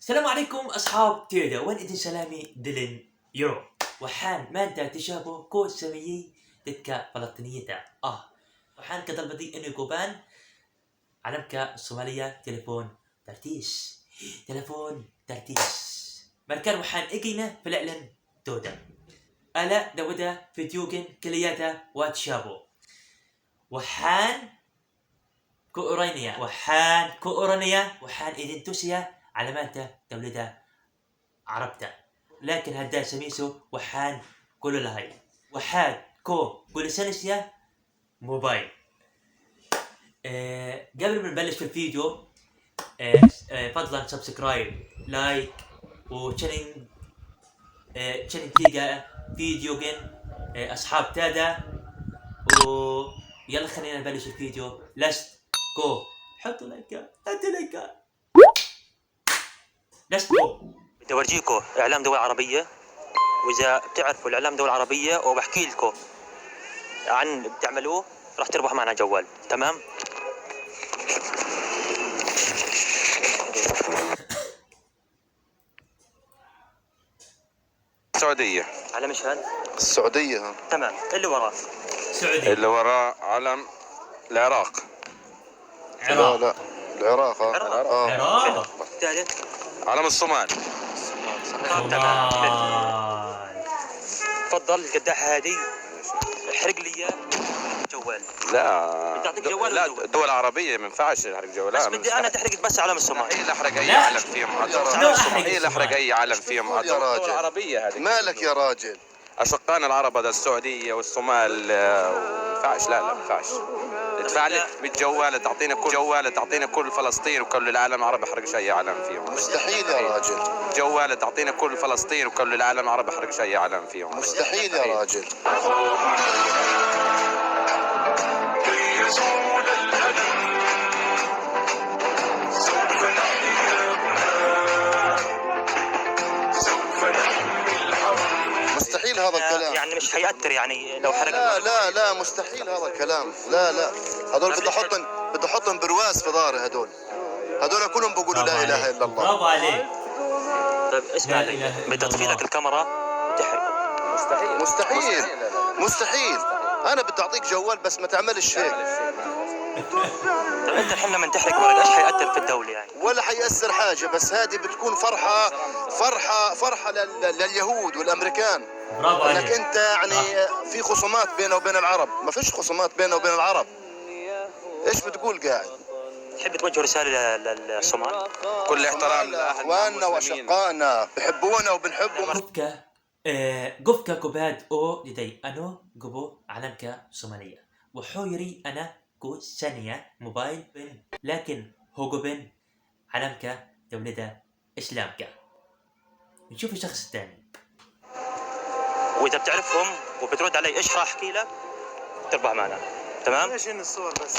السلام عليكم أصحاب تيدا، وين إذن سلامي دلن يورو وحان مانتا تشابه كو سميي تتكا فلسطينية وحان كدل بدي إنو كوبان علمكا الصومالية تلفون ترتيس مركان وحان إجينا في الإعلان دودا ألا دودا فيديوجن كلياتا واتشابو وحان كورينيا وحان إذن توسيا علاماته دولة عربته، لكن هدا سميسو وحان كل لهاي وحاد كو كل سنسيا موبايل. قبل ما نبلش في الفيديو فضلا سبسكرايب لايك وشانين تيجا فيديو جن أصحاب تادا ويلا خلينا نبلش الفيديو. لست كو حطوا لايكات لست كو. بدي اورجيكم اعلام دول عربيه، واذا بتعرفوا الاعلام دول عربيه وبحكي لكم عن بتعملوه راح تربحوا معنا جوال. تمام؟ السعودية. على مشهد السعودية. تمام. اللي وراه سعودي. اللي وراه علم العراق. لا العراق. عراق. الثالث علم الصومال. تمام. تفضل القداحه هذه احرق لي اياه جوال. لا تعطيك جوال لا ولا الدول العربية ما ينفعش احرق جوالات. بس بدي انا تحرق بس علم الصومال. هي اللي احرق اي لا. علم فيهم هي اللي احرق اي علم فيهم الدول العربية هذه. مالك يا راجل؟ اشقائنا العرب هذا السعودية والصومال ما ينفعش. لا ما ينفعش. ادفع لي بالجوال تعطينا كل فلسطين وكل العالم العربي احرق شيء علم فيهم. مستحيل يا راجل. جوال تعطينا كل فلسطين وكل العالم العربي احرق شيء علم فيهم. مستحيل يا راجل. مستحيل هذا الكلام. يعني مش حيأثر يعني لو حرق. لا مستحيل هذا الكلام. لا هذول بدي احطهم برواز في ظهري. هذول كلهم بيقولوا لا اله الا الله. برافو عليك. طيب اسمع لي، بدي اطفي لك الكاميرا تحرق. مستحيل. انا بدي اعطيك جوال بس ما تعملش هيك. طيب انت الحين لما تحرق ورق ايش حيأثر في الدولة يعني؟ ولا حيأثر حاجة، بس هذه بتكون فرحة لليهود والامريكان. برافو عليك. انك انت يعني في خصومات بينه وبين العرب. ما فيش خصومات بينه وبين العرب. ايش بتقول قاعد؟ تحب توجه رسالة للصومال؟ كل احترام اخواننا واشقائنا بحبونا وبنحبهم. قفكا كوباد او لدي انو قبو علمكا صومالية وحويري انا كو سانية موبايل بن لكن هو بن علمكا دولة اسلامكا. نشوف الشخص الثاني. واذا بتعرفهم وبترد علي ايش راح احكي لك تربح معنا. تمام؟ ايش الصور بس؟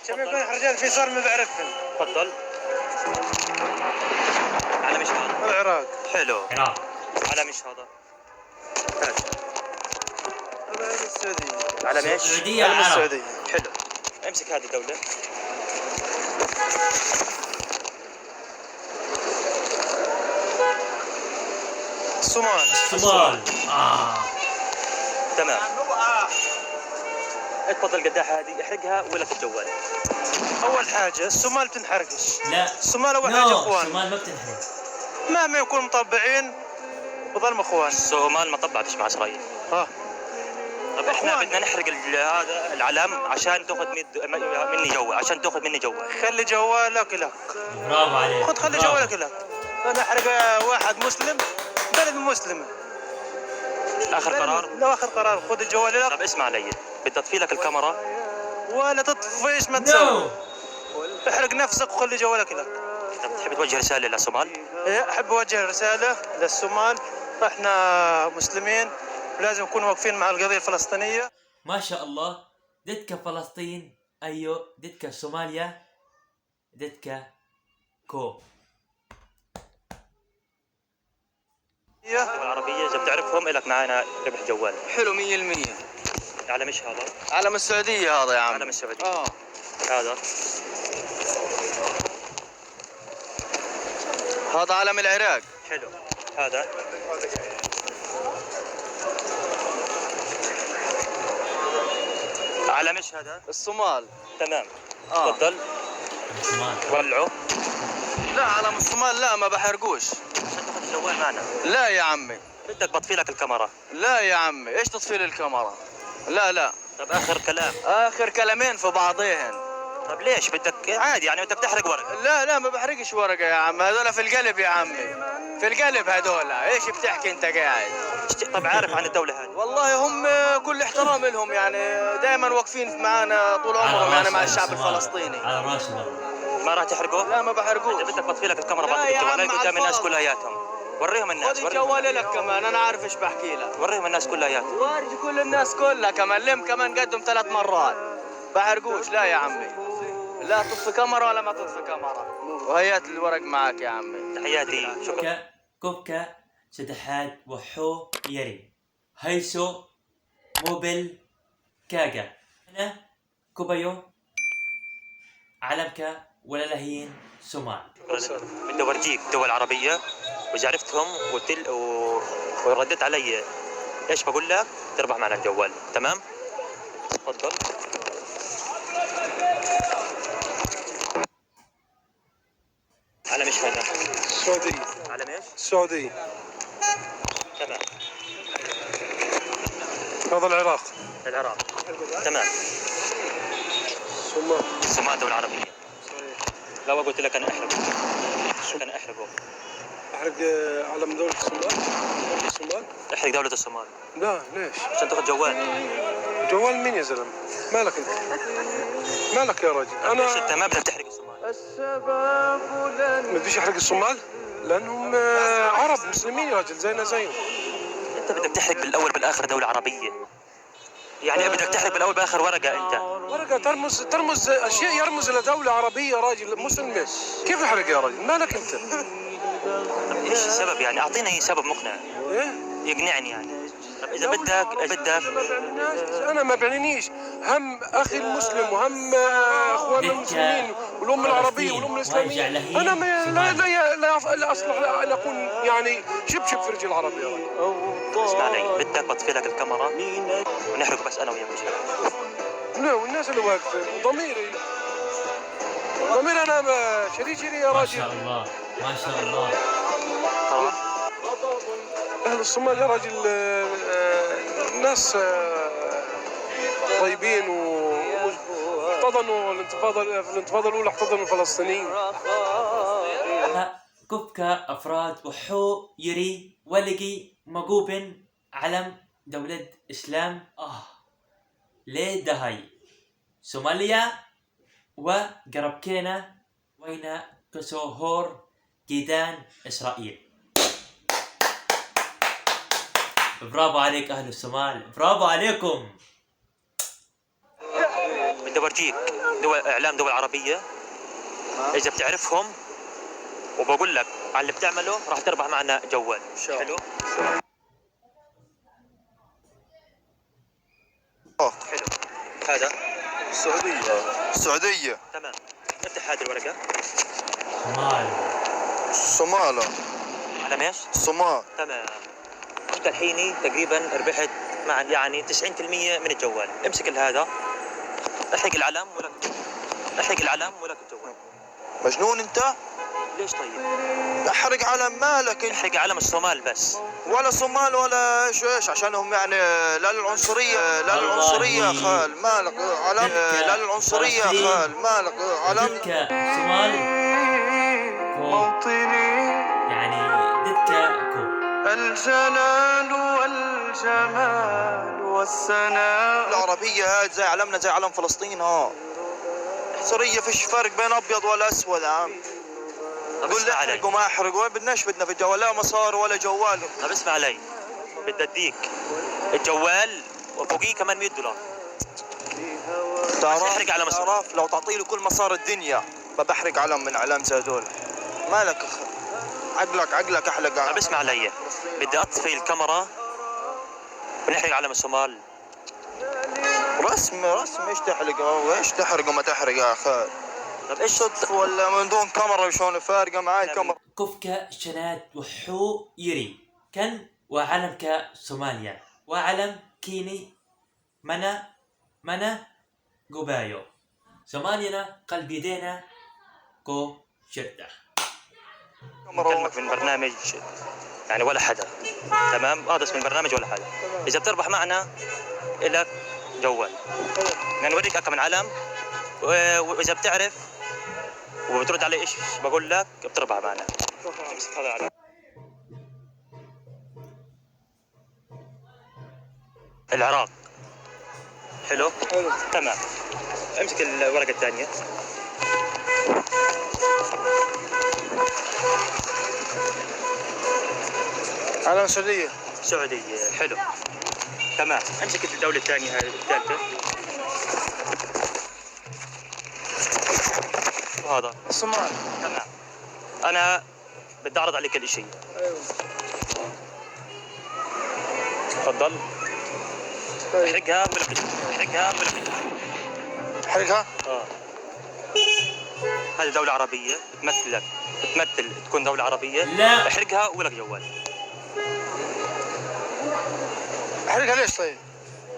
كم يكون رجال في صور ما بعرفهم. تفضل. على مش هذا؟ العراق. حلو. عراق. على مش هذا؟ هذا السعودية. على مش؟ السعودية. علم السعودية. حلو. امسك هذه الدولة. الصومال. تمام. اتفضل القداحة هذه احرقها ولك الجوال. أول حاجة الصومال بتنحرقش. لا الصومال أول حاجة إخوان. الصومال ما بتنحرق. مهما يكون مطبعين بظلم إخوان. الصومال ما طبعتش مع إسرائيل. طب احنا إخوان. بدنا نحرق هذا العلم عشان تاخذ مني جوال. خلي جوالك لك. برافو عليك. خذ خلي جوالك لك. أنا أحرق واحد مسلم بلد مسلم. آخر قرار. لا آخر قرار. خذ الجوال لك. طب اسمع علي، بدي اطفي لك الكاميرا. ولا تطفيش ما تسوي. احرق نفسك وخلي جوالك لك. طب تحب توجه رسالة للصومال؟ أحب أوجه رسالة للصومال. احنا مسلمين لازم نكون واقفين مع القضية الفلسطينية. ما شاء الله. دتك فلسطين ايو دتك صوماليا دتك كو. الدول العربية إذا بتعرفهم إلك معنا ربح جوال. حلو 100%. على مش هذا؟ علم السعودية هذا يا عم. علم السعودية. هذا هذا علم العراق. حلو. هذا علم ايش هذا؟ الصومال. تمام. آه. تفضل الصومال. ولعوا. لا علم الصومال لا ما بحرقوش. عشان تاخذ الجوال معنا. لا يا عمي. بدك بطفي لك الكاميرا. لا يا عمي ايش تطفي لي الكاميرا؟ لا لا. طب اخر كلام. اخر كلامين في بعضيهن. طب ليش بدك عادي يعني بدك تحرق ورقه؟ لا لا ما بحرقش ورقه يا عم، هذول في القلب يا عمي، في القلب هذول. ايش بتحكي انت قاعد؟ طب عارف عن الدوله هذه؟ والله هم كل احترام لهم يعني، دائما واقفين معنا طول عمرهم يعني مع الشعب الفلسطيني. على راسنا. ما راح تحرقه؟ لا ما بحرقوش. بدك بطفي لك الكاميرا لا بعطيك يا عم الجوال قدام الناس عالفاضي. كلياتهم. وريهم الناس. خذ الجوال لك كمان، انا عارف ايش بحكي لك. وريهم الناس كلياتهم. ورجي كل الناس كلها كمان، لم كمان قدم 3 مرات. بحرقوش لا يا عمي، لا تطفي كاميرا ولا ما تطفي كاميرا. وهيات الورق معك يا عمي. تحياتي. شكرا. كوبكا سدحات وحو يري هيسو موبل كاغا أنا كوبايو علمك ولا لهين سومال. بدي اورجيك دول عربيه واذا عرفتهم ورديت علي ايش بقول لك تربح معنا الجوال. تمام؟ تفضل. علم ايش هذا؟ السعودية. علم ايش؟ السعودية. تمام. هذا العراق. العراق. تمام. الصومال. الصومال دولة عربية. لو قلت لك انا احرقه. انا احرقه. أحرق علم دولة الصومال. دولة الصومال. احرق دولة الصومال. لا ليش؟ عشان تاخذ جوال. جوال مين يا زلمة؟ مالك أنت؟ مالك يا راجل؟ ليش انت أنا ما بدك تحرق الصومال؟ ما بديش أحرق الصومال لأنهم عرب مسلمين يا راجل زينا زيهم. انت بدك تحرق بالاول بالاخر دولة عربية. يعني بدك تحرق بالاول بالاخر ورقة انت. ورقة ترمز أشياء يرمز إلى دولة عربية يا راجل مسلمة. كيف أحرق يا راجل؟ مالك أنت؟ طب ايش السبب يعني؟ اعطينا اي سبب مقنع إيه؟ يقنعني يعني. طب اذا بدك انا ما بعنينيش هم اخي المسلم وهم اخواننا المسلمين والامه العربيه والامه الاسلاميه. انا ما لا اصلح ان اكون يعني شبشب في رجل العربي. اسمع علي، بدك بطفي لك الكاميرا ونحرق بس انا وياك. لا والناس اللي واقفين ضميري انا شري يا ما راجل. شاء الله ما شاء الله. اهل الصومال يا راجل ناس طيبين واحتضنوا الانتفاضه الاولى احتضنوا الفلسطينيين. كوبكا أفراد وحو يري ولقي مقوبن علم دولة إسلام ليه دهي سوماليا وقربكينا وين كسوهور جيدان إسرائيل. برافو عليك أهل الصومال، برافو عليكم. بدي اورجيك اعلام دول عربيه اذا بتعرفهم وبقول لك على اللي بتعمله راح تربح معنا جوال. حلو؟ حلو. هذا السعودية. تمام. افتح هذه الورقه. الصومال. علم ايش؟ الصومال. تمام. انت الحين تقريبا ربحت مع يعني 90% من الجوال. امسك هذا احرق العلم ولك الجوال. مجنون انت؟ ليش طيب؟ احرق علم مالك انت؟ احرق علم الصومال بس. ولا صومال ولا ايش عشانهم يعني لا للعنصرية يا خال مالك علم لا للعنصرية يا خال مالك علم دتك صومال موطني يعني دتك كو الجلال والجمال والسناء. العربية هاي زي علمنا زي علم فلسطين. عنصرية فيش فرق بين ابيض ولا اسود يا عم. قول لي احرق وما احرق وين بدنا في الجوال لا مصار ولا جوال. طب اسمع علي، بدي اديك الجوال وفوقيه كمان $100. احرق على مصر. تعرف لو تعطي له كل مصار الدنيا ما بحرق علم من علام زي هذول. مالك عقلك احلق. طب اسمع علي، بدي اطفي الكاميرا ونحرق علم الصومال. رسم ايش تحرق وايش تحرق وما تحرق يا اخي. طب ايش صدف ولا من دون كاميرا شلون فارقه معاي كاميرا. كفك شنات وحو يري كان وعلمك صوماليا وعلم كيني منا قبايو صومالينا قلب يدينا كو شرطة. نكلمك من برنامج يعني ولا حدا، تمام؟ هذا اسم البرنامج ولا حدا. اذا بتربح معنا الك جوال، يعني نوريك كم من علم، واذا بتعرف وبترد علي ايش بقول لك بتربح معنا. امسك هذا العلم. العراق. حلو؟ تمام. امسك الورقة الثانية. علم السعودية. سعودية. حلو. تمام. امسك الدولة الثانية هذه الثالثة. وهذا الصومال. تمام. أنا بدي أعرض عليك الإشي. ايوه. تفضل. احرقها حركها. هذه دولة عربية تمثل تكون دولة عربية. لا احرقها ولك جوال. حركها ليش طيب؟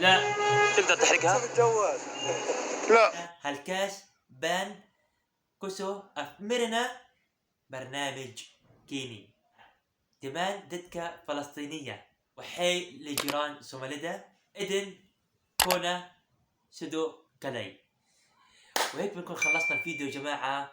لا تقدر تحرقها؟ الجوال. لا. هالكاس بان كسو أفمرنا برنامج كيني كمان دتك فلسطينية وحي لجيران سوماليدا إذن كونا سدو كلي. وهيك بنكون خلصنا الفيديو يا جماعة.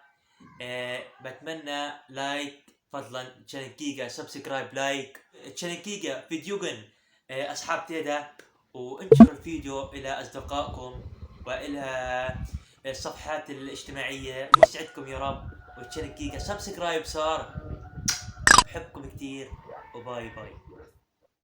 بتمنى لايك فضلا تشانكيجا سبسكرايب لايك تشانكيجا فيديوغن أصحاب تيدا وانشروا الفيديو إلى أصدقائكم وإلى الصفحات الاجتماعية. يسعدكم يا رب. وتشانكيجا سبسكرايب صار. بحبكم كتير وباي باي.